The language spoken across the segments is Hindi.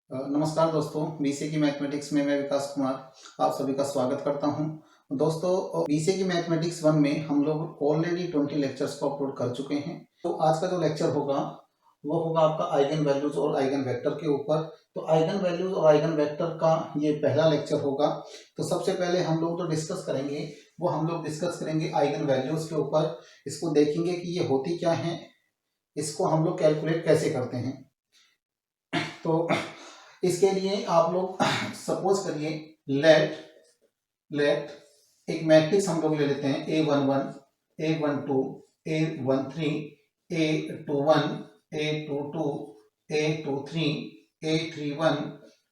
नमस्कार दोस्तों, बीसीए की मैथमेटिक्स में मैं विकास कुमार आप सभी का स्वागत करता हूं। दोस्तों, बीसीए की मैथमेटिक्स 1 में हम लोग ऑलरेडी 20 लेक्चर्स को अपलोड कर चुके हैं। तो आज का जो लेक्चर होगा वो होगा आपका आइगन वैल्यूज और आइगन वेक्टर के ऊपर। तो आइगन वैल्यूज और आइगन वेक्टर का ये पहला लेक्चर होगा। तो सबसे पहले हम लोग जो डिस्कस करेंगे वो हम लोग डिस्कस करेंगे आइगन वैल्यूज के ऊपर। इसको देखेंगे कि ये होती क्या है, इसको हम लोग कैलकुलेट कैसे करते हैं। तो इसके लिए आप लोग सपोज करिए लेट लेट एक मैट्रिक्स हम लोग ले लेते हैं A11, A12, A13, A21, A22, A23, A31,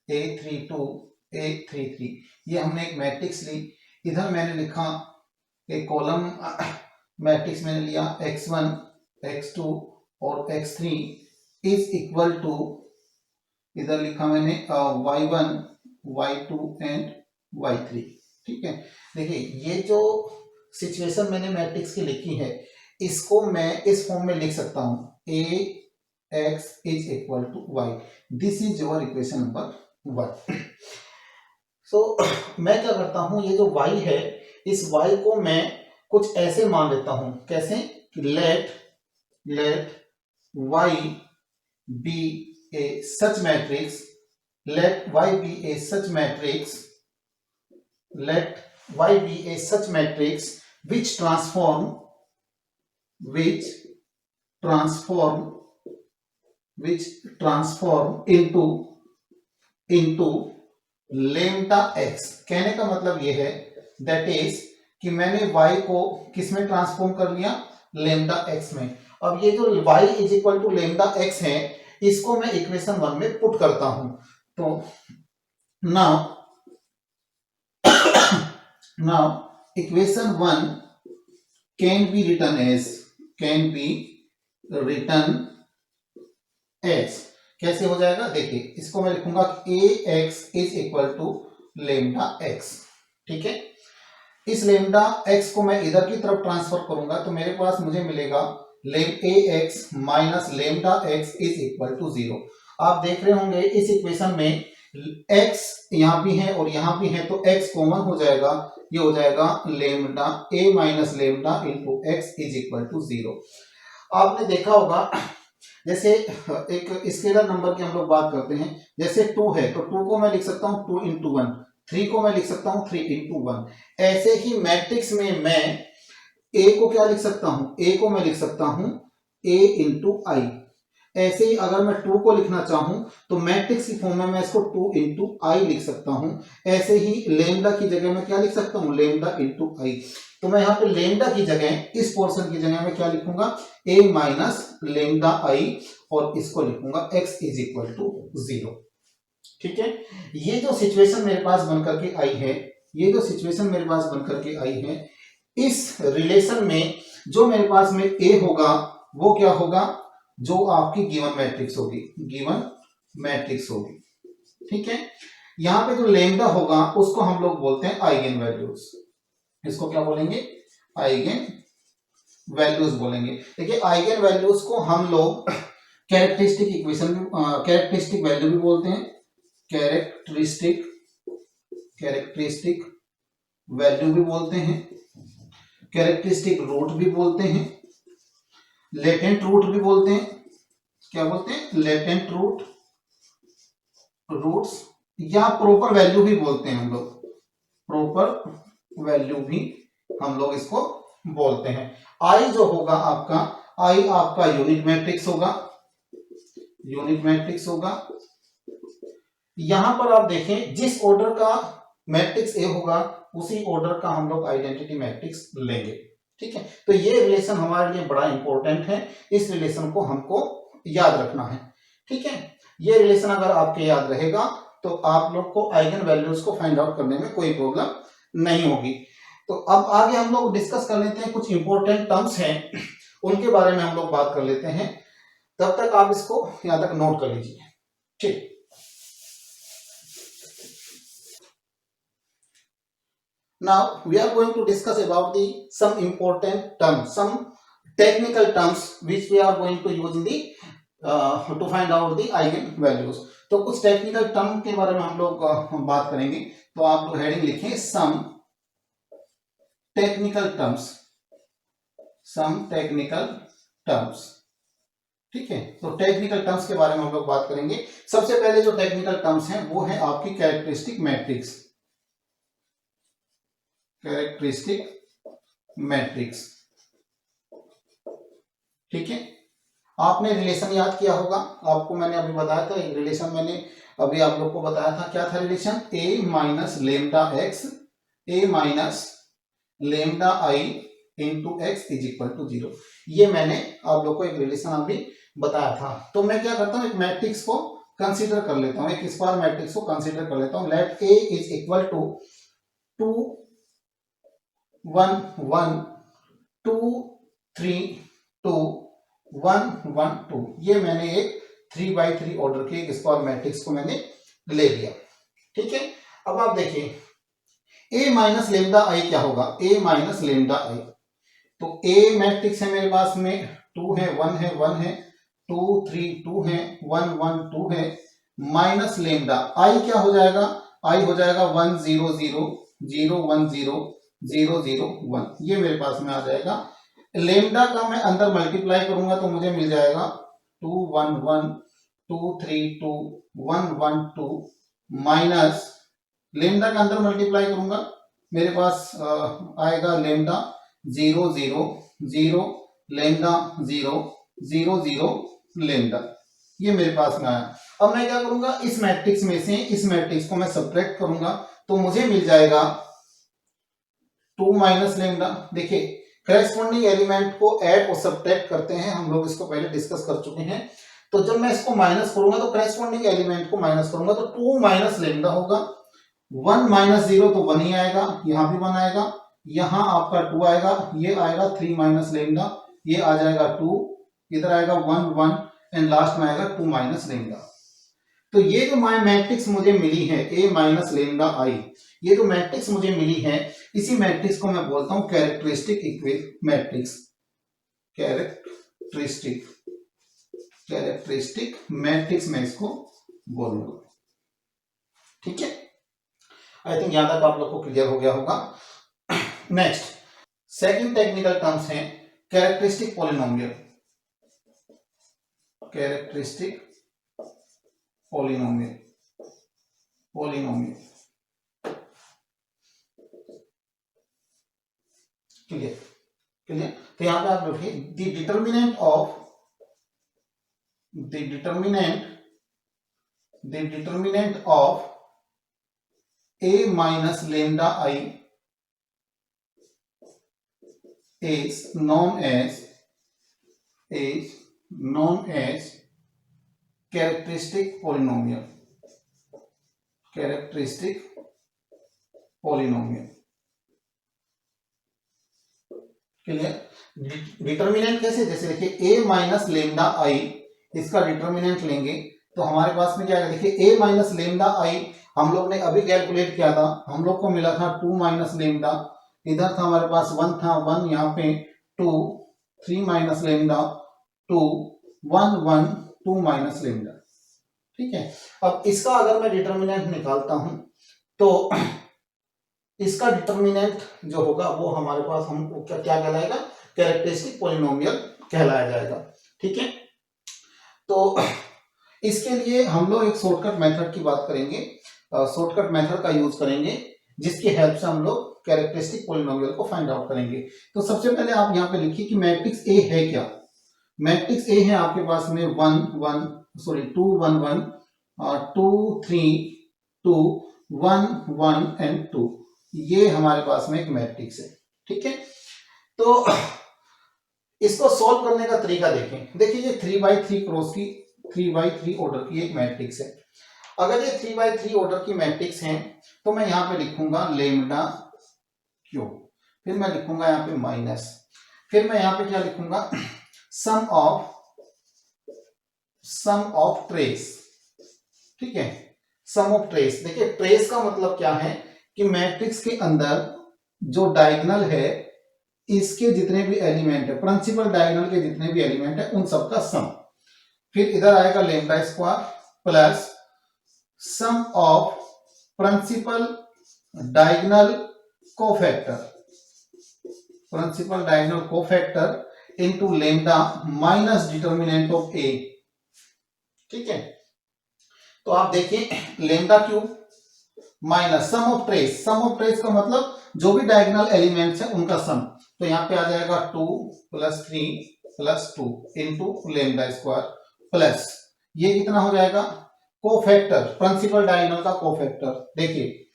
A32, A33। ये हमने एक मैट्रिक्स ली। इधर मैंने लिखा एक कॉलम मैट्रिक्स मैंने लिया x1, x2 और x3 इज इक्वल टू, इधर लिखा मैंने y1, y2 एंड y3। ठीक है, देखिए ये जो सिचुएशन मैंने मैट्रिक्स की लिखी है इसको मैं इस फॉर्म में लिख सकता हूं, ax is equal to y। This is your equation number 1। सो मैं क्या करता हूं, ये जो y है इस y को मैं कुछ ऐसे मान लेता हूं। कैसे? Let y be a such matrix, let y be a such matrix, let y be a such matrix which transform into lambda x। कहने का मतलब ये है दैट इज कि मैंने y को किस में ट्रांसफॉर्म कर लिया, lambda x में। अब ये जो y is equal to lambda x है इसको मैं इक्वेशन 1 में पुट करता हूं। तो now equation 1 can be written as कैसे हो जाएगा, देखिए इसको मैं लिखूंगा ax is equal to lambda x। ठीक है, इस लेम्डा x को मैं इधर की तरफ ट्रांसफर करूंगा तो मेरे पास मुझे मिलेगा ax minus lambda x is equal to 0। आप देख रहे होंगे इस इक्वेशन में x यहां भी है और यहां भी है तो x कॉमन हो जाएगा। ये हो जाएगा lambda a minus lambda into x is equal to 0। आपने देखा होगा जैसे एक स्केलर नंबर की हम लोग बात करते हैं, जैसे 2 है तो 2 को मैं लिख सकता हूं 2 इंटू 1, 3 को मैं लिख सकता हूं 3 इंटू 1। ऐसे ही मैट्रिक्स में मैं a को क्या लिख सकता हूं, a को मैं लिख सकता हूं a इंटू आई। ऐसे ही अगर मैं 2 को लिखना चाहूं तो मैट्रिक्स की फॉर्म में मैं इसको 2 इंटू आई लिख सकता हूं। ऐसे ही लेमडा की जगह मैं क्या लिख सकता हूं, लेमडा इंटू आई। तो मैं यहां पे लेमडा की जगह, इस पोर्शन की जगह मैं क्या लिखूंगा, a माइनस लेमडा आई और इसको लिखूंगा x इज इक्वल टू 0। ठीक है, ये जो सिचुएशन मेरे पास बनकर के आई है, ये जो सिचुएशन मेरे पास बनकर के आई है, इस रिलेशन में जो मेरे पास में a होगा वो क्या होगा, जो आपकी गिवन मैट्रिक्स होगी। ठीक है, यहां पे जो लेम्डा होगा उसको हम लोग बोलते हैं आइगन वैल्यूज। इसको क्या बोलेंगे, आइगन वैल्यूज बोलेंगे। देखिए आइगन वैल्यूज को हम लोग कैरेक्टरिस्टिक वैल्यू भी बोलते हैं, कैरेक्टरिस्टिक वैल्यू भी बोलते हैं, कैरेक्टरिस्टिक रूट भी बोलते हैं, लेटेंट रूट भी बोलते हैं। क्या बोलते हैं, लेटेंट रूट्स या प्रॉपर वैल्यू भी बोलते हैं हम लोग, प्रॉपर वैल्यू भी हम लोग इसको बोलते हैं। आई जो होगा आपका, आई आपका यूनिट मैट्रिक्स होगा। यहां पर आप देखें जिस ऑर्डर का मैट्रिक्स ए होगा उसी ऑर्डर का हम लोग आइडेंटिटी मैट्रिक्स लेंगे। ठीक है, तो ये रिलेशन हमारे लिए बड़ा इंपॉर्टेंट है, इस रिलेशन को हमको याद रखना है। ठीक है, ये रिलेशन अगर आपके याद रहेगा तो आप लोग को आइगन वैल्यूज को फाइंड आउट करने में कोई प्रॉब्लम नहीं होगी। तो अब आगे हम लोग डिस्कस कर लेते हैं, कुछ इंपॉर्टेंट टर्म्स हैं उनके बारे में हम लोग बात कर लेते हैं। तब तक आप इसको यहां तक नोट कर लीजिए। ठीक, now we are going to discuss about the some important terms, some technical terms which we are going to use in the to find out the eigen values. तो कुछ टेक्निकल टर्म के बारे में हम लोग बात करेंगे। तो आप लोग हेडिंग लिखें some technical terms, some technical terms. ठीक है, तो टेक्निकल टर्म्स के बारे में हम लोग बात करेंगे। सबसे पहले जो टेक्निकल टर्म्स हैं वो है आपकी कैरेक्टरिस्टिक मैट्रिक्स, कैरेक्टरिस्टिक मैट्रिक्स। ठीक है, आपने रिलेशन याद किया होगा, आपको मैंने अभी बताया था एक रिलेशन, मैंने अभी आप लोग को बताया था। क्या था relation? A minus lambda X, A minus lambda I into X is equal to 0। ये मैंने आप लोग को एक रिलेशन अभी बताया था। तो मैं क्या करता हूं, एक मैट्रिक्स को कंसीडर कर लेता हूं, एक स्क्वायर मैट्रिक्स को कंसीडर कर लेता हूं। Let A is equal to 2 1 1 2 3 2 1 1 2। ये मैंने एक 3x3 ऑर्डर के एक स्क्वायर मैट्रिक्स को मैंने ले लिया। ठीक है, अब आप देखिए ए माइनस लेमडा आई क्या होगा? ए माइनस लेमडा आई, तो ए मैट्रिक्स है मेरे पास में, 2 है 1 है 1 है 2 3 2 है 1 1 2 है, माइनस लेमडा आई क्या हो जाएगा? आई हो जाएगा 1 0 0 0 1 0 0 0 1। ये मेरे पास में आ जाएगा। लेमडा का मैं अंदर मल्टीप्लाई करूंगा तो मुझे मिल जाएगा 2 1 1 2 3 2 1 1 2 माइनस लेमडा का अंदर मल्टीप्लाई करूंगा, मेरे पास आएगा लेमडा 0 0 0 लेमडा 0 0 0 लेमडा। ये मेरे पास में आया। अब मैं क्या करूंगा, इस मैट्रिक्स में से इस मैट्रिक्स को मैं सब्ट्रैक्ट करूंगा तो मुझे मिल जाएगा 2 माइनस लेमडा। देखिए करेस्पॉन्डिंग एलिमेंट को ऐड और सब्ट्रैक्ट करते हैं, हम लोग इसको पहले डिस्कस कर चुके हैं। तो जब मैं इसको माइनस करूंगा तो करेस्पॉन्डिंग एलिमेंट को माइनस करूंगा तो 2 माइनस लेमडा होगा। 1 माइनस 0 तो 1 ही आएगा, यहां भी 1 आएगा, यहां आपका 2 आएगा, ये आएगा 3 माइनस लेमडा, ये आ जाएगा 2, इधर आएगा 1 1 एंड लास्ट में आएगा 2 माइनस लेमडा। तो ये जो मैट्रिक्स मुझे मिली है ए माइनस लेमडा आई, ये जो मैट्रिक्स मुझे मिली है, इसी मैट्रिक्स को मैं बोलता हूं कैरेक्टरिस्टिक मैट्रिक्स, कैरेक्टरिस्टिक मैट्रिक्स मैं इसको बोलूंगा। ठीक है, आई थिंक यहां तक आप लोग को क्लियर हो गया होगा। नेक्स्ट सेकंड टेक्निकल टर्म्स है characteristic polynomial, characteristic polynomial, clear clear. तो यहां पे आप लिखिए the determinant of A minus lambda I is known as characteristic polynomial, clear. Determinant कैसे? जैसे देखिए a माइनस लेमडा आई, इसका डिटर्मिनेंट लेंगे तो हमारे पास में क्या है, देखिए a माइनस लेमडा आई हम लोग ने अभी कैलकुलेट किया था, हम लोग को मिला था 2 माइनस लेमडा, इधर था हमारे पास 1 था 1, यहाँ पे 2 3 माइनस लेमडा 2 1 1 2 माइनस लेमडा। ठीक है, अब इसका अगर मैं डिटर्मिनेंट निकालता हूं तो इसका डिटर्मिनेंट जो होगा वो हमारे पास हम क्या कहलाएगा, कैरेक्टरिस्टिक पॉलिनोमियल कहलाया जाएगा। ठीक है, तो इसके लिए हम लोग एक शॉर्टकट मेथड की बात करेंगे, शॉर्टकट मेथड का यूज करेंगे जिसकी हेल्प से हम लोग कैरेक्टरिस्टिक पॉलिनोमियल को फाइंड आउट करेंगे। तो सबसे पहले आप यहाँ पे लिखिए कि मैट्रिक्स ए है क्या। मैट्रिक्स ए है आपके पास में 2 1 1 2 3 2 1 1 एंड 2, ये हमारे पास में एक मैट्रिक्स है। ठीक है, तो इसको सॉल्व करने का तरीका देखें। देखिए ये 3x3 क्रॉस की 3x3 ऑर्डर की एक मैट्रिक्स है। अगर ये 3x3 ऑर्डर की मैट्रिक्स है तो मैं यहाँ पे लिखूंगा लेमडा क्यूब, फिर मैं लिखूंगा यहाँ पे माइनस, फिर मैं यहाँ पे क्या लिखूंगा, सम ऑफ ट्रेस। ठीक है, सम ऑफ ट्रेस। देखिए ट्रेस का मतलब क्या है कि मैट्रिक्स के अंदर जो डायगोनल है इसके जितने भी एलिमेंट है, प्रिंसिपल डायगोनल के जितने भी एलिमेंट है उन सबका सम, फिर इधर आएगा lambda square plus sum of principal diagonal cofactor, principal diagonal cofactor into lambda minus determinant of A. ठीक है, तो आप देखिए lambda cube minus sum of trace, sum of trace का मतलब जो भी डायगोनल एलिमेंट्स है उनका सम, तो यहां पे आ जाएगा 2 + 3 + 2 इंटू लैम्डा स्क्वायर प्लस ये कितना हो जाएगा कोफैक्टर, प्रिंसिपल डायगोनल का कोफैक्टर। देखिए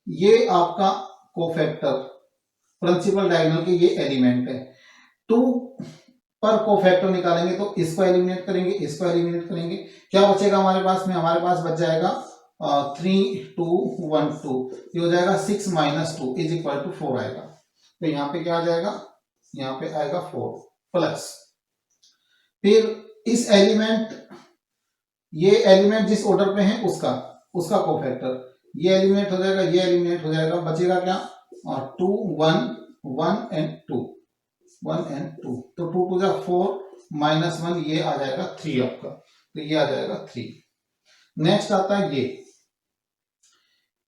ये आपका कोफैक्टर प्रिंसिपल डायगोनल के ये एलिमेंट है, 2 पर कोफैक्टर निकालेंगे तो इसको एलिमिनेट करेंगे, इसको एलिमिनेट करेंगे, क्या बचेगा हमारे पास में, हमारे पास बच जाएगा 3 2 1 2, ये हो जाएगा 6 - 2 = 4 आएगा। तो यहाँ पे क्या आ जाएगा, यहाँ पे आएगा 4 प्लस फिर इस एलिमेंट, ये एलिमेंट जिस ऑर्डर पे है उसका कोफैक्टर, ये एलिमिनेट हो जाएगा, ये एलिमिनेट हो जाएगा, बचेगा क्या 2 1 1 एंड 2 1 एंड 2, तो 2 2 जा 4 -1 ये आ जाएगा 3 आपका, तो ये आ जाएगा 3। नेक्स्ट आता है ये,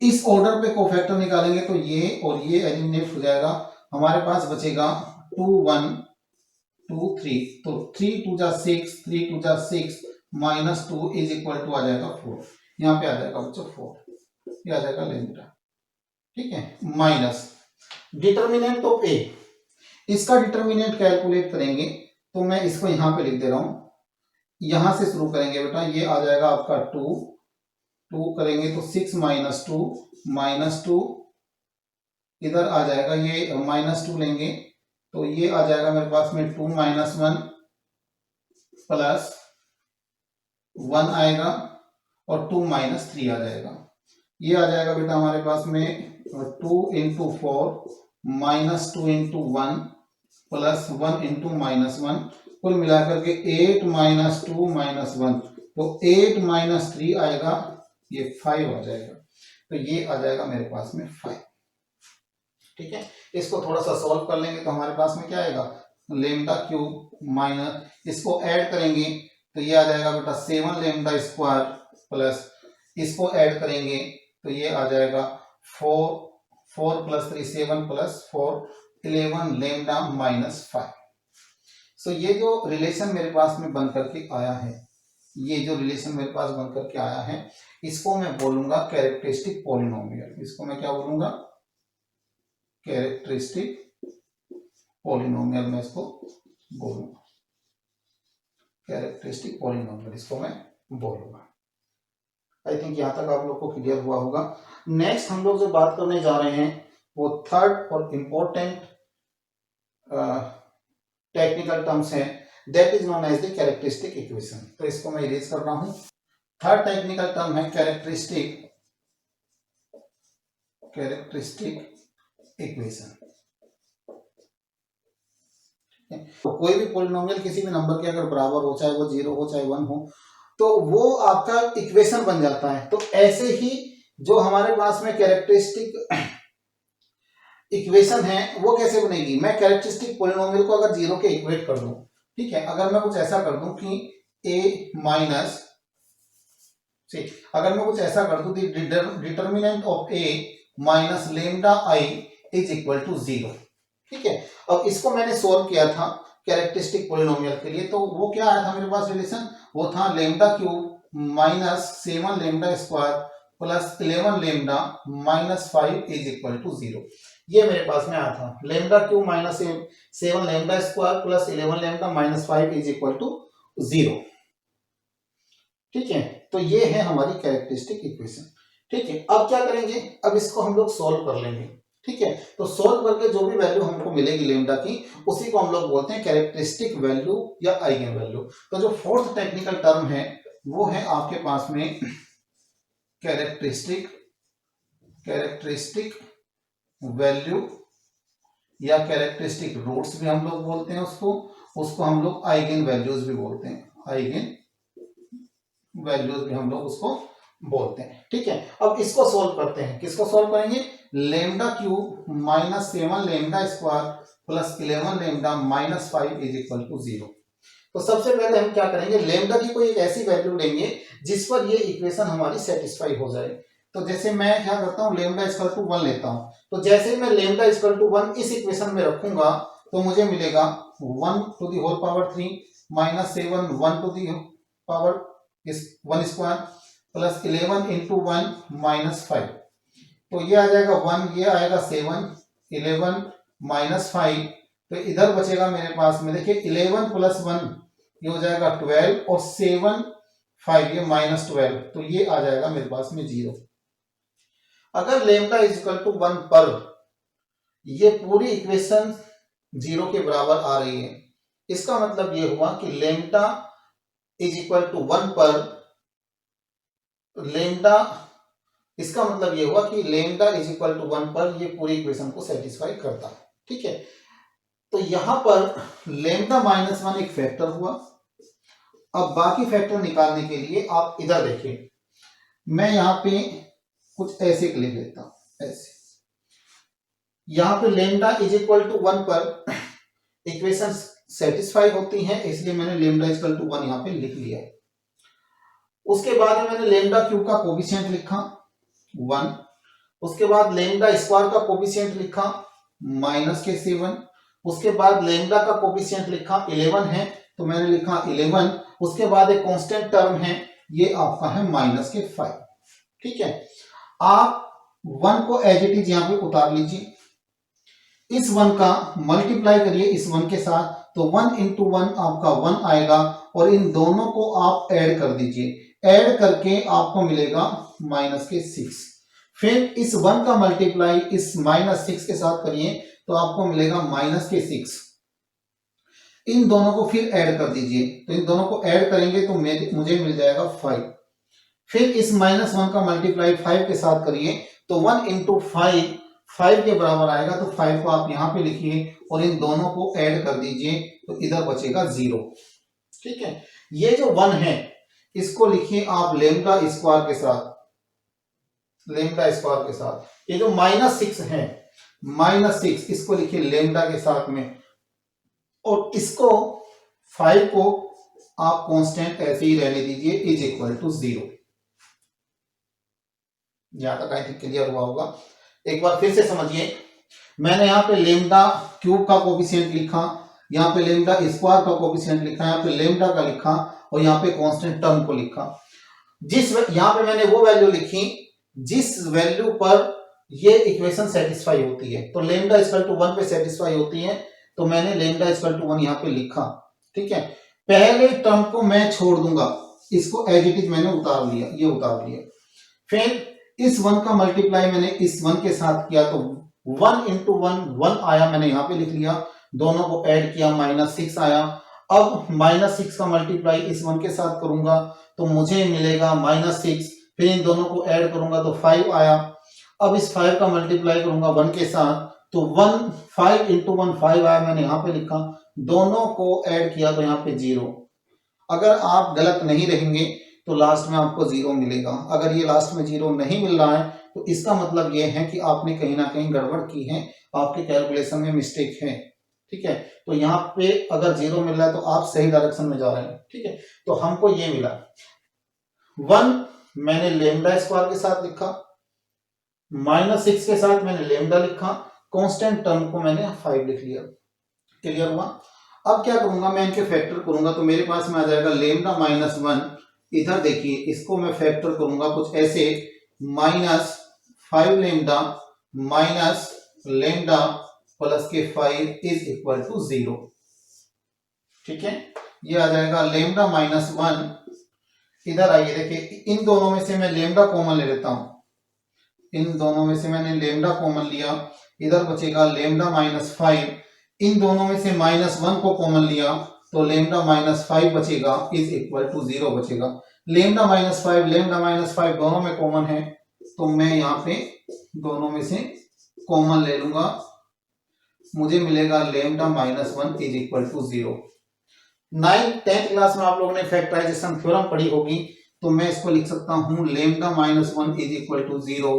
इस ऑर्डर पे कोफैक्टर निकालेंगे तो ये और ये एलिमिनेट हो जाएगा, हमारे पास बचेगा 2 1 2 3, तो 3 2 जा 6 3 2 जा 6 -2 = आ जाएगा 4, यहाँ पे आ जाएगा बच्चों 4, ये आ जाएगा लैम्डा। ठीक है, माइनस डिटर्मिनेंट ऑफ ए, इसका डिटर्मिनेंट कैलकुलेट करेंगे तो मैं इसको यहां पे लिख दे रहा हूं, यहां से शुरू करेंगे बेटा, ये आ जाएगा आपका 2 2 करेंगे तो 6 - 2 इधर आ जाएगा, ये -2 लेंगे तो ये आ जाएगा मेरे पास में 2 - 1 प्लस 1 आएगा और 2 - 3 आ जाएगा, ये आ जाएगा बेटा हमारे पास में 2 × 4 -2 × 1 प्लस 1 × -1, कुल मिलाकर के 8 - 2 - 1, तो 8 - 3 आएगा, ये 5 आ जाएगा, तो ये आ जाएगा मेरे पास में 5। ठीक है, इसको थोड़ा सा सॉल्व कर लेंगे तो हमारे पास में क्या आएगा लैम्डा क्यूब माइनस, इसको ऐड करेंगे तो ये आ जाएगा बेटा 7 लैम्डा स्क्वायर प्लस इसको ऐड करेंगे तो ये आ जाएगा 4 + 3 7 + 4 11 लैम्डा -5। सो ये जो रिलेशन मेरे पास में बन करके आया है, ये जो रिलेशन मेरे पास बन करके आया है, इसको मैं बोलूंगा कैरेक्टरिस्टिक पॉलिनोमियल। इसको मैं क्या बोलूंगा, कैरेक्टरिस्टिक पॉलिनोमियल मैं इसको बोलूंगा, कैरेक्टरिस्टिक पॉलिनोमियल इसको मैं बोलूंगा। आई थिंक यहां तक आप लोग को क्लियर हुआ होगा। नेक्स्ट हम लोग जो बात करने जा रहे हैं वो थर्ड और इंपॉर्टेंट टेक्निकल टर्म्स है, that is known as the characteristic equation. तो इसको मैं इरेज कर रहा हूं। थर्ड टेक्निकल टर्म है कैरेक्टरिस्टिक इक्वेशन। तो कोई भी पॉलिनोमियल किसी भी नंबर के अगर बराबर हो, चाहे वो 0 हो चाहे 1 हो, तो वो आपका इक्वेशन बन जाता है। तो ऐसे ही जो हमारे पास में कैरेक्टरिस्टिक इक्वेशन है वो कैसे बनेगी, मैं कैरेक्टरिस्टिक पॉलिनोमियल को अगर 0 के इक्वेट कर दूं, ठीक है, अगर मैं कुछ ऐसा कर दूं कि a माइनस, अगर मैं कुछ ऐसा कर दूं determinant of a minus lambda i is equal to 0। ठीक है, अब इसको मैंने सोल्व किया था कैरेक्टरिस्टिक पॉलिनोमियल के लिए, तो वो क्या आया था मेरे पास रिलेशन, वो था lambda cube minus 7 lambda square plus 11 lambda -5 is equal to 0। ये मेरे पास में आया था lambda cube minus 7 lambda square plus 11 lambda -5 is equal to 0। ठीक है, तो ये है हमारी कैरेक्टरिस्टिक इक्वेशन। ठीक है, अब क्या करेंगे, अब इसको हम लोग सोल्व कर लेंगे। ठीक है, तो सोल्व करके जो भी वैल्यू हमको मिलेगी लैम्डा की, उसी को हम लोग बोलते हैं कैरेक्टरिस्टिक वैल्यू या आइगन वैल्यू। तो जो फोर्थ टेक्निकल टर्म है वो है आपके पास में कैरेक्टरिस्टिक वैल्यू या कैरेक्टरिस्टिक रूट्स भी हम लोग बोलते हैं उसको हम लोग आइगन वैल्यूज भी बोलते हैं, आइगन वैल्यूज भी हम लोग उसको बोलते हैं। ठीक है, अब इसको सोल्व करते हैं। किसको सोल्व करेंगे, lambda cube minus 7 lambda square plus 11 lambda -5 is equal to 0। तो सबसे पहले हम क्या करेंगे, लेमडा की कोई एक ऐसी वैल्यू लेंगे जिस पर ये इक्वेशन हमारी सेटिस्फाई हो जाए। तो जैसे मैं क्या करता हूँ, लेमडा इक्वल टू 1 लेता हूँ। तो जैसे ही मैं लेमडा इक्वल टू 1 इस इक्वेशन में रखूंगा तो मुझे मिलेगा 1 to the whole power 3 minus 7 1 to the power 1 square plus 11 into 1 minus 5। तो ये आ जाएगा 1, ये आएगा 7, 11 माइनस 5। तो इधर बचेगा मेरे पास में, देखिए 11 प्लस 1 ये हो जाएगा 12 और 7 5 ये माइनस 12। तो ये आ जाएगा मेरे पास में 0। अगर लेमडा इज इक्वल टू 1 पर ये पूरी इक्वेशन 0 के बराबर आ रही है, इसका मतलब ये हुआ कि लेमडा इज इक्वल टू 1 पर लेमडा, इसका मतलब ये हुआ कि लेमडा इज इक्वल टू 1 पर ये पूरी इक्वेशन को सेटिस्फाई करता है। ठीक है, तो यहां पर लेमडा माइनस 1 एक फैक्टर हुआ। अब बाकी फैक्टर निकालने के लिए आप इधर देखिए, मैं यहां पे कुछ ऐसे लिख लेता हूं, ऐसे। यहां पे लेमडा इज इक्वल टू 1 पर इक्वेशन सेटिस्फाई होती है, इसलिए मैंने लेमडा इज इक्वल टू 1 यहां पे लिख लिया। उसके बाद में मैंने लेमडा क्यूब का कोफिशिएंट लिखा 1। उसके बाद लेमडा स्क्वायर का कोफिशिएंट लिखा माइनस के 7। उसके बाद लेमडा का कोफिशिएंट लिखा 11 है, तो मैंने लिखा 11। उसके बाद एक कांस्टेंट टर्म है, ये आपका है माइनस के 5। ठीक है, आप 1 को एज इट इज यहां पे उतार लीजिए, इस 1 का मल्टीप्लाई करिए इस 1 के साथ, तो 1 इंटू 1 आपका 1 आएगा और इन दोनों को आप ऐड कर दीजिए। ऐड करके आपको मिलेगा माइनस के 6। फिर इस 1 का मल्टीप्लाई इस माइनस 6 के साथ करिए तो आपको मिलेगा माइनस के 6। इन दोनों को फिर ऐड कर दीजिए, तो इन दोनों को ऐड करेंगे तो मुझे मिल जाएगा 5। फिर इस माइनस 1 का मल्टीप्लाई 5 के साथ करिए तो 1 इंटू 5 के बराबर आएगा, तो 5 को आप यहां पे लिखिए और इन दोनों को ऐड कर दीजिए तो इधर बचेगा 0। ठीक है, ये जो 1 है इसको लिखिए आप लेमडा स्क्वायर के साथ, लेमडा स्क्वायर के साथ। ये जो माइनस 6 है, माइनस 6 इसको लिखिए लेमडा के साथ में, और इसको 5 को आप कांस्टेंट ऐसे ही रहने दीजिए, इज इक्वल टू 0। यहां तक आई थिंक क्लियर हुआ होगा। एक बार फिर से समझिए, मैंने यहां पे लेमडा क्यूब का कोफिशिएंट लिखा, यहां पे लेमडा स्क्वायर का कोफिशिएंट लिखा, यहां पे लेमडा का लिखा और यहां पे कांस्टेंट टर्म को लिखा। यहां पे मैंने वो वैल्यू लिखी जिस वैल्यू पर ये इक्वेशन सेटिस्फाई होती है। तो लेमडा इक्वल टू 1 पे सेटिस्फाई होती है, तो मैंने लेमडा इक्वल टू 1 यहां पे लिखा। ठीक है, पहले टर्म को मैं छोड़ दूंगा, इसको एज इट इज मैंने उतार लिया, ये उतार लिया। फिर इस 1 का मल्टीप्लाई मैंने इस 1 के साथ किया, तो 1 इंटू 1 आया, मैंने यहां पे लिख लिया। दोनों को ऐड किया, माइनस 6 आया। अब माइनस 6 का मल्टीप्लाई इस 1 के साथ करूंगा तो मुझे मिलेगा माइनस 6। फिर इन दोनों को ऐड करूंगा तो 5 आया। अब इस 5 का मल्टीप्लाई करूंगा 1 के साथ, तो 5 इंटू 1 5 आया, मैंने यहां पे लिखा। दोनों को ऐड किया तो यहाँ पे 0। अगर आप गलत नहीं रहेंगे तो लास्ट में आपको 0 मिलेगा। अगर ये लास्ट में 0 नहीं मिल रहा है तो इसका मतलब ये है कि आपने कहीं ना कहीं गड़बड़ की है, आपके कैलकुलेशन में मिस्टेक है। ठीक है, तो यहाँ पे अगर 0 मिल रहा है तो आप सही डायरेक्शन में जा रहे हैं। ठीक है, तो हमको ये मिला 1 मैंने लेमडा स्क्वायर के साथ लिखा, माइनस 6 के साथ मैंने लेमडा लिखा, कांस्टेंट टर्म को मैंने 5 लिख लिया। क्लियर हुआ? अब क्या करूंगा, मैं इनके फैक्टर करूंगा तो मेरे पास में आ जाएगा लेमडा माइनस 1। इधर देखिए, इसको मैं फैक्टर करूंगा कुछ ऐसे, minus 5 lambda minus lambda plus के 5 इज इक्वल टू 0। ठीक है, ये आ जाएगा लेमडा माइनस 1। इधर आइए देखिए, इन दोनों में से मैं लेमडा कॉमन ले लेता हूं, इन दोनों में से मैंने लेमडा कॉमन लिया, इधर बचेगा लेमडा माइनस 5। इन दोनों में से माइनस 1 को कॉमन लिया तो लेमडा माइनस 5 बचेगा, इज इक्वल टू 0 बचेगा। लेमडा माइनस 5 लेमडा माइनस 5 दोनों में कॉमन है, तो मैं यहाँ पे दोनों में से कॉमन ले लूंगा, मुझे मिलेगा lambda minus 1 is equal to 0। 9th class में आप लोगों ने फैक्टराइजेशन थ्योरम पढ़ी होगी, तो मैं इसको लिख सकता हूं lambda minus 1 is equal to 0,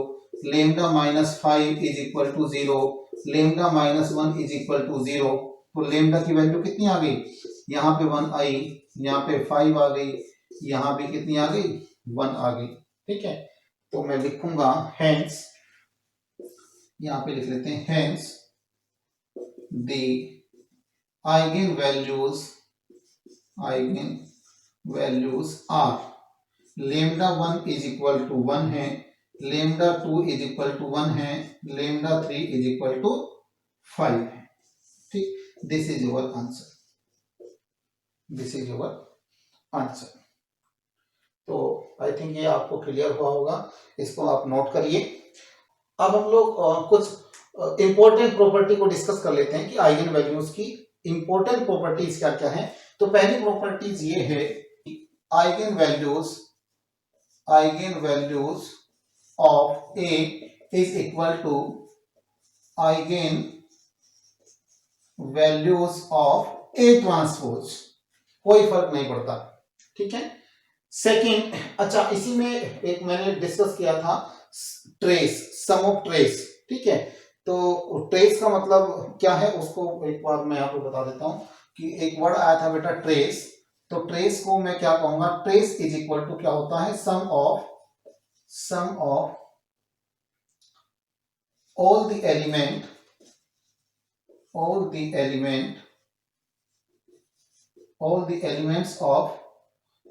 lambda minus 5 is equal to 0, lambda minus 1 is equal to 0। तो लेमडा की वैल्यू कितनी आ गई, यहाँ पे 1 आई, यहाँ पे 5 आ गई, यहाँ भी कितनी आ गई 1 आ गई। ठीक है, तो मैं लिखूंगा हेंस, यहाँ पे लिख लेते हैं hence the eigen values are lambda 1 is equal to 1 है, लेमडा 2 इज इक्वल टू 1 है, लेमडा 3 इज इक्वल टू 5 है। ठीक, this is your answer, this is your answer. तो आई थिंक ये आपको क्लियर हुआ होगा, इसको आप नोट करिए। अब हम लोग कुछ इंपॉर्टेंट प्रॉपर्टी को डिस्कस कर लेते हैं कि आइगन वैल्यूज की इंपॉर्टेंट प्रॉपर्टीज क्या क्या है। तो पहली प्रॉपर्टीज ये है कि eigen values of A is equal to eigen values of A transpose, कोई फर्क नहीं पड़ता। ठीक है, सेकंड, अच्छा इसी में एक मैंने डिस्कस किया था ट्रेस, सम ऑफ ट्रेस। ठीक है, तो ट्रेस का मतलब क्या है उसको एक बार मैं आपको बता देता हूं कि एक वर्ड आया था बेटा ट्रेस, तो ट्रेस को मैं क्या कहूंगा, ट्रेस इज इक्वल टू क्या होता है, sum of all the elements of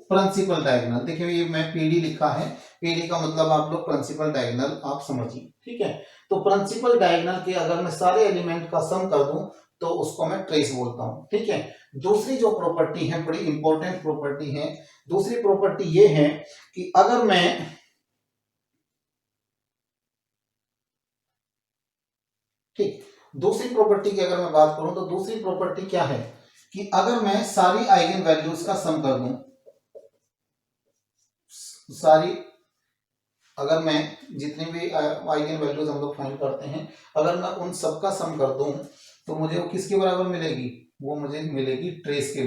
principal diagonal. देखिए ये मैं पीडी लिखा है, पीडी का मतलब आप लोग प्रिंसिपल डायगोनल आप समझिए। ठीक है, तो प्रिंसिपल डायगोनल के अगर मैं सारे एलिमेंट का सम कर दूं तो उसको मैं ट्रेस बोलता हूं। ठीक है, दूसरी जो प्रॉपर्टी है बड़ी इंपॉर्टेंट प्रॉपर्टी है, दूसरी प्रॉपर्टी ये है कि अगर मैं ठीक, दूसरी प्रॉपर्टी की अगर मैं बात करूं तो दूसरी प्रॉपर्टी क्या है कि अगर मैं सारी आइगन वैल्यूज का सम कर दूं, अगर मैं जितनी भी आइगन वैल्यूज हम लोग फाइंड करते हैं अगर मैं उन सब का सम कर दूं तो मुझे वो किसके बराबर मिलेगी, वो मुझे मिलेगी ट्रेस के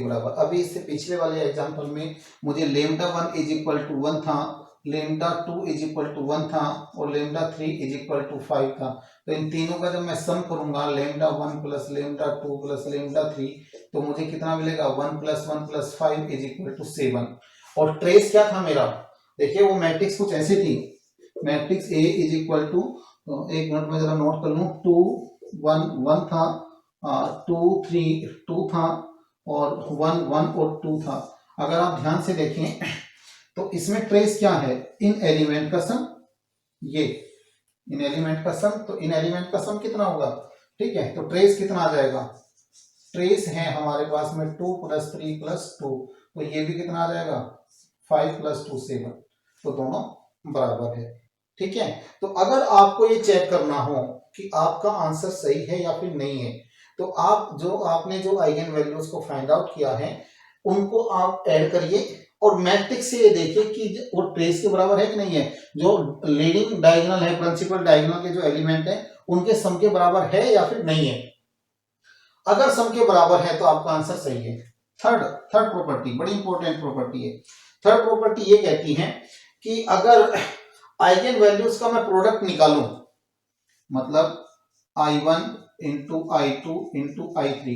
बराबर। अभी इससे पिछले वाले एग्जांपल में मुझे लेमडा 1 इज इक्वल टू 1 था, लेमडा 2 इज इक्वल टू 1 था और लेमडा 3 इज इक्वल टू 5 था। तो इन तीनों का जब मैं सम करूंगा lambda 1 plus lambda 2 plus lambda 3 तो मुझे कितना मिलेगा 1 plus 1 plus 5 is equal to 7। और ट्रेस क्या था मेरा, देखिए वो मैट्रिक्स कुछ ऐसे थी, matrix A is equal to, एक मिनट में जरा नोट कर लूं, 2 1 1 था, 2 3 2 था और 1 1 और 2 था। अगर आप ध्यान से देखें तो इसमें ट्रेस क्या है, इन एलिमेंट का सम, ये इन एलिमेंट का सम, तो इन एलिमेंट का सम कितना होगा। ठीक है, तो ट्रेस कितना आ जाएगा, ट्रेस है हमारे पास में 2 प्लस 3 प्लस 2, तो ये भी कितना आ जाएगा 5 प्लस 2 7, तो दोनों बराबर है। ठीक है, तो अगर आपको ये चेक करना हो कि आपका आंसर सही है या फिर नहीं है तो आपने जो आइगन वैल्यूज को फाइंड आउट किया है उनको आप ऐड करिए और मैट्रिक्स से ये देखिए कि वो ट्रेस के बराबर है कि नहीं है, जो लीडिंग डायगोनल है, प्रिंसिपल डायगोनल के जो एलिमेंट है उनके सम के बराबर है या फिर नहीं है। अगर सम के बराबर है तो आपका आंसर सही है। थर्ड प्रॉपर्टी बड़ी इंपॉर्टेंट प्रॉपर्टी है। थर्ड प्रॉपर्टी ये कहती है कि अगर आइगन वैल्यूज का मैं प्रोडक्ट निकालूं, मतलब I1 into I2 into I3,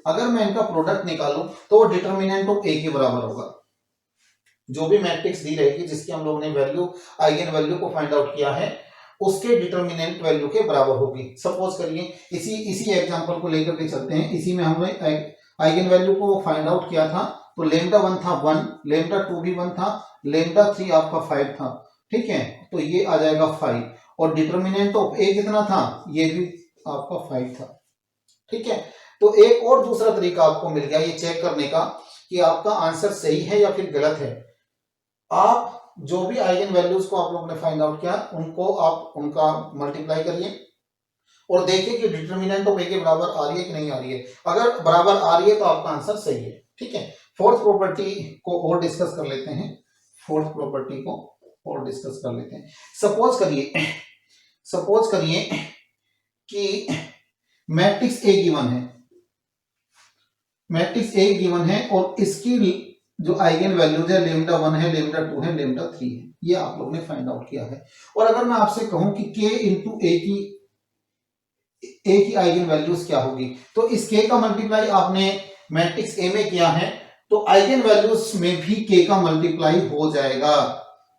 अगर मैं इनका प्रोडक्ट निकालूं तो वो डिटर्मिनेंट ऑफ ए के बराबर होगा। जो भी मैट्रिक्स दी रहेगी जिसकी हम लोगों ने वैल्यू आइगन वैल्यू को फाइंड आउट किया है उसके डिटर्मिनेंट वैल्यू के बराबर होगी। सपोज करिए इसी एग्जांपल को लेकर के चलते हैं, इसी में हमने आइगन वैल्यू को फाइंड आउट किया था, तो लेमडा 1 था 1, लेमडा 2 भी 1 था, लेमडा 3 आपका 5 था। ठीक है, तो ये आ जाएगा 5 और डिटर्मिनेंट ऑफ ए कितना था, ये भी आपका 5 था। ठीक है, तो एक और दूसरा तरीका आपको मिल गया ये चेक करने का कि आपका आंसर सही है या फिर गलत है। आप जो भी आइगन वैल्यूज को आप लोगों ने फाइंड आउट किया उनको आप उनका मल्टीप्लाई करिए और देखिए कि डिटर्मिनेंट ऑफ ए के बराबर आ रही है कि नहीं आ रही है। अगर बराबर आ रही है तो आपका आंसर सही है। ठीक है, फोर्थ प्रॉपर्टी को और डिस्कस कर लेते हैं, फोर्थ प्रॉपर्टी को और डिस्कस कर लेते हैं। सपोज करिए कि मैट्रिक्स ए गिवन है, मैट्रिक्स ए गिवन है और इसकी जो आइगन वैल्यूज है लेमडा 1 है, लेमडा 2 है, लेमडा 3 है, ये आप लोग ने फाइंड आउट किया है। और अगर मैं आपसे कहूं कि k इंटू ए की ए की आइगन वैल्यूज क्या होगी। तो इस के का मल्टीप्लाई आपने मैट्रिक्स ए में किया है तो आइगन वैल्यूज में भी के का मल्टीप्लाई हो जाएगा।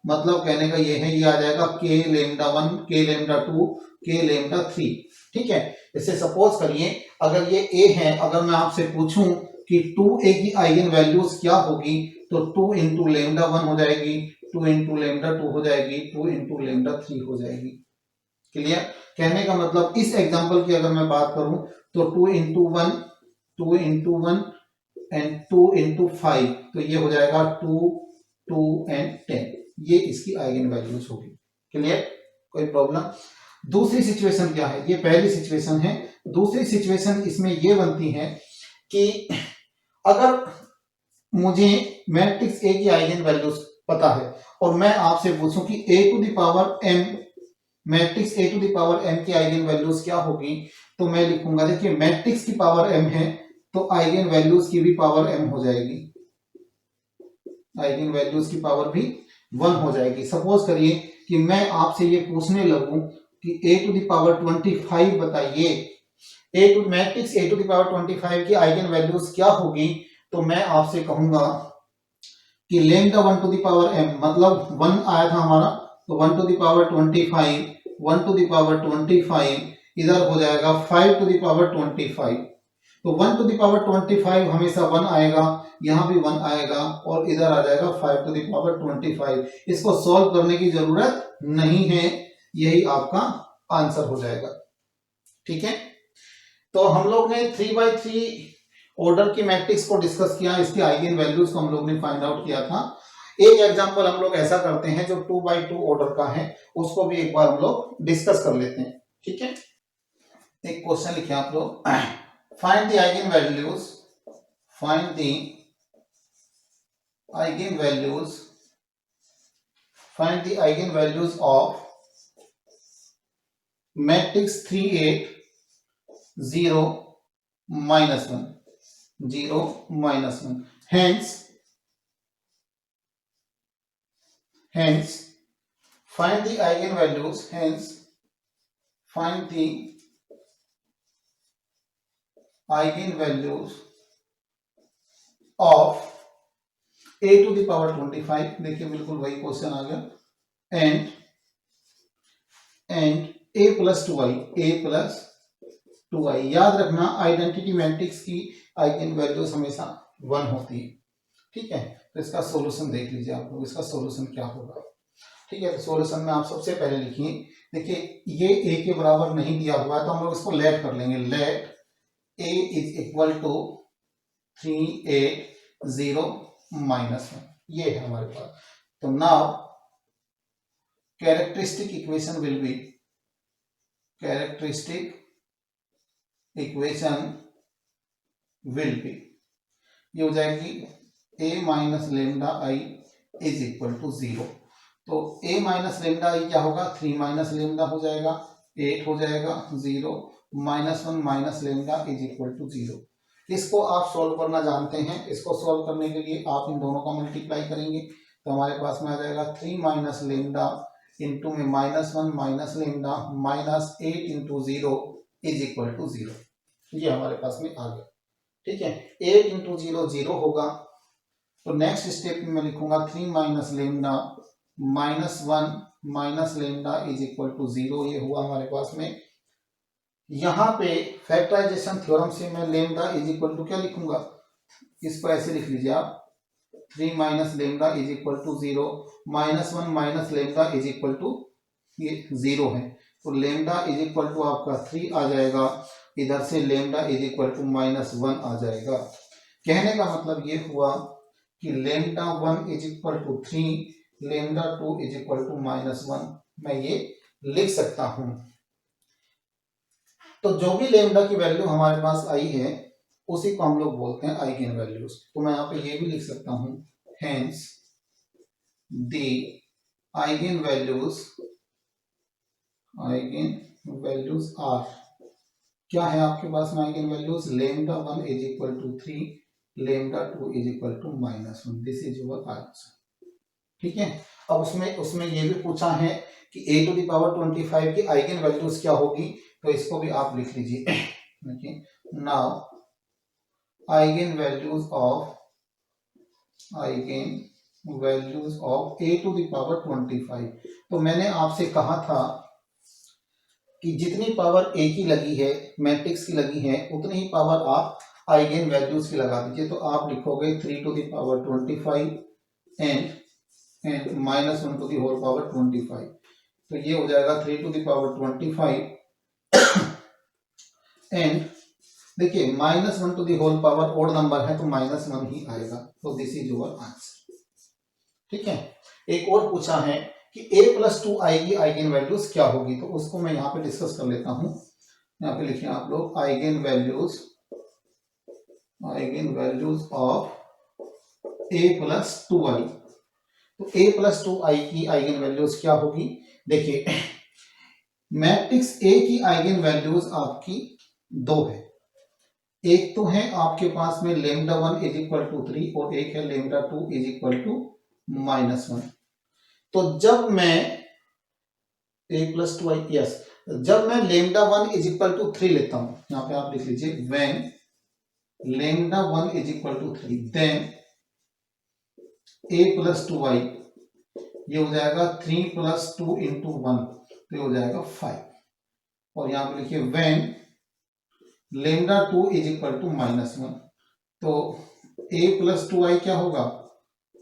मतलब कहने का ये है, ये आ जाएगा के लेमडा 1, के लेमडा 2, के लेमडा 3। ठीक है, इससे सपोज करिए अगर ये ए है, अगर मैं आपसे पूछूं कि 2a की आइगन वैल्यूज क्या होगी तो 2 इंटू लेमडा 1 हो जाएगी, 2 इंटू लेमडा 2 हो जाएगी, 2 इंटू लेमडा 3 हो जाएगी। क्लियर। कहने का मतलब इस एग्जांपल की अगर मैं बात करूं तो 2 इंटू 1, 2 इंटू 1 एंड 2 इंटू 5, तो ये हो जाएगा 2, 2 एंड 10। ये इसकी आइगन वैल्यूज होगी। क्लियर, कोई प्रॉब्लम। दूसरी सिचुएशन क्या है, ये पहली सिचुएशन है। दूसरी सिचुएशन इसमें ये बनती है कि अगर मुझे मैट्रिक्स ए की आइगन वैल्यूज पता है और मैं आपसे पूछूं कि A to the power M, matrix A to the power M की आइगन वैल्यूज क्या होगी, तो मैं लिखूंगा, देखिए मैट्रिक्स की पावर एम है तो आइगन वैल्यूज की भी पावर एम हो जाएगी, आइगन वैल्यूज की पावर भी 1 हो जाएगी। सपोज करिए कि मैं आपसे ये पूछने लगूं कि ए टू द पावर 25 बताइए, A to matrix A to the power 25 की आइगन वैल्यूज क्या होगी, तो मैं आपसे कहूंगा कि lambda 1 to the power m, मतलब 1 आया था हमारा, तो 1 to the power 25, 1 to the power 25 इधर हो जाएगा 5 टू द पावर 25। तो 1 टू द पावर 25 हमेशा 1 आएगा, यहां भी 1 आएगा और इधर आ जाएगा 5 टू द पावर 25। इसको सॉल्व करने की जरूरत नहीं है, यही आपका आंसर हो जाएगा। ठीक है, तो हम लोग ने 3x3 ऑर्डर की मैट्रिक्स को डिस्कस किया, इसके आइगन वैल्यूज को हम लोग ने फाइंड आउट किया था। एक एग्जांपल हम लोग ऐसा करते हैं जो 2x2 ऑर्डर का है, उसको भी एक बार हम लोग डिस्कस कर लेते हैं। ठीक है, एक क्वेश्चन लिखे आप लोग, find the eigen values, find the eigen values, find the eigen values of matrix 3 8 0 -1, 0 -1। Hence find the eigenvalues, hence find the eigenvalues of a to the power 25, देखिए बिल्कुल वही क्वेश्चन आ गया, and a plus 2i, a plus 2i। याद रखना आइडेंटिटी मैट्रिक्स की आइगन वैल्यूज हमेशा 1 होती है। ठीक है, तो इसका सॉल्यूशन देख लीजिए आप लोग, इसका सॉल्यूशन क्या होगा। ठीक है, तो सॉल्यूशन में आप सबसे पहले लिखिए, देखिए ये a के बराबर नहीं दिया हुआ है तो हम लोग इसको लेट कर लेंगे, let a is equal to 3 8 0 -1, ये है हमारे पास। तो now characteristic equation will be, characteristic equation will be, ये हो जाएगी a minus lambda I is equal to 0। तो a माइनस लेमडा आई क्या होगा, 3 माइनस लेमडा हो जाएगा, 8 हो जाएगा, 0 -1 minus lambda is equal to 0। इसको आप सॉल्व करना जानते हैं, इसको सॉल्व करने के लिए आप इन दोनों का मल्टीप्लाई करेंगे तो हमारे पास में आ जाएगा 3 माइनस लेमडा इंटू में -1 minus lambda minus 8 into 0 is equal to 0। ये हमारे पास में आ गया। ठीक है, 8 इंटू 0 0 होगा, तो नेक्स्ट स्टेप में मैं लिखूंगा 3 minus lambda -1 minus lambda is equal to 0, ये हुआ हमारे पास में। यहां पे फैक्टराइजेशन थ्योरम से मैं लेमडा इज इक्वल टू क्या लिखूंगा, इसको ऐसे लिख लीजिए आप, 3 minus lambda is equal to 0, -1 minus lambda is equal to ये 0 है, तो लेमडा इज इक्वल टू आपका 3 आ जाएगा, इधर से लेमडा इज इक्वल टू -1 आ जाएगा। कहने का मतलब ये हुआ कि lambda 1 is equal to 3, lambda 2 is equal to -1, मैं ये लिख सकता हूं। तो जो भी लेमडा की वैल्यू हमारे पास आई है उसी को हम लोग बोलते हैं आइगन वैल्यूज। तो मैं यहाँ पे ये भी लिख सकता हूं, hence the eigen values are, क्या है आपके पास में eigen values, lambda 1 is equal to 3, lambda 2 is equal to -1, this is your answer. ठीक है, अब उसमें उसमें ये भी पूछा है कि a टू द पावर 25 की आइगन वैल्यूज क्या होगी, तो इसको भी आप लिख लीजिए। देखिए, now eigen values of a to the power 25। तो मैंने आपसे कहा था कि जितनी पावर a की लगी है, मैट्रिक्स की लगी है, उतनी ही पावर आप आइगन वैल्यूज की लगा दीजिए। तो आप लिखोगे 3 to the power 25 and minus 1 to the whole power 25। तो ये हो जाएगा 3 टू द पावर 25 एंड देखिए minus 1 to the whole power odd number है तो माइनस 1 ही आएगा। तो दिस इज योर आंसर। ठीक है, एक और पूछा है कि a+2 i की आइगन वैल्यूज क्या होगी, तो उसको मैं यहाँ पे डिस्कस कर लेता हूँ। यहाँ पे लिखिए आप लोग आइगन वैल्यूज ऑफ a+2i। तो a+2i की आइगन वैल्यूज क्या होगी, देखिए मैट्रिक्स A की आइगन वैल्यूज आपकी दो है। एक तो है आपके पास में λ1 इज इक्वल टू 3 और एक है λ2 इज इक्वल टू -1। तो जब मैं a+2i यस, जब मैं λ1 इज इक्वल टू 3 लेता हूं, यहां पे आप लिख लीजिए when λ1 is equal to 3 then a+2i ये हो जाएगा 3 + 2 × 1, तो हो जाएगा 5। और यहां पे लिखिए व्हेन λ2 इज इक्वल टू -1, तो a+2i क्या होगा,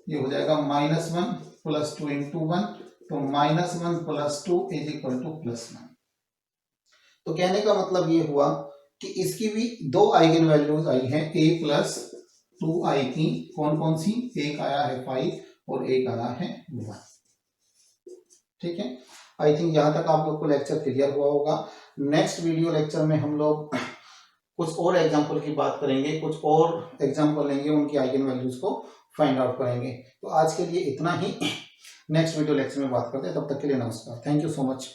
ये हो जाएगा -1 + 2 × 1, तो -1 + 2 इज इक्वल टू +1। तो कहने का मतलब ये हुआ कि इसकी भी दो आइगन वैल्यूज आई हैं a+2i की। कौन कौन सी, एक आया है 5 और एक आया है 1। ठीक है, आई थिंक यहां तक आप लोग को लेक्चर क्लियर हुआ होगा। नेक्स्ट वीडियो लेक्चर में हम लोग कुछ और एग्जाम्पल की बात करेंगे, कुछ और एग्जाम्पल लेंगे, उनकी आइगन वैल्यूज को फाइंड आउट करेंगे। तो आज के लिए इतना ही, नेक्स्ट वीडियो लेक्चर में बात करते हैं। तब तक के लिए नमस्कार, थैंक यू सो मच।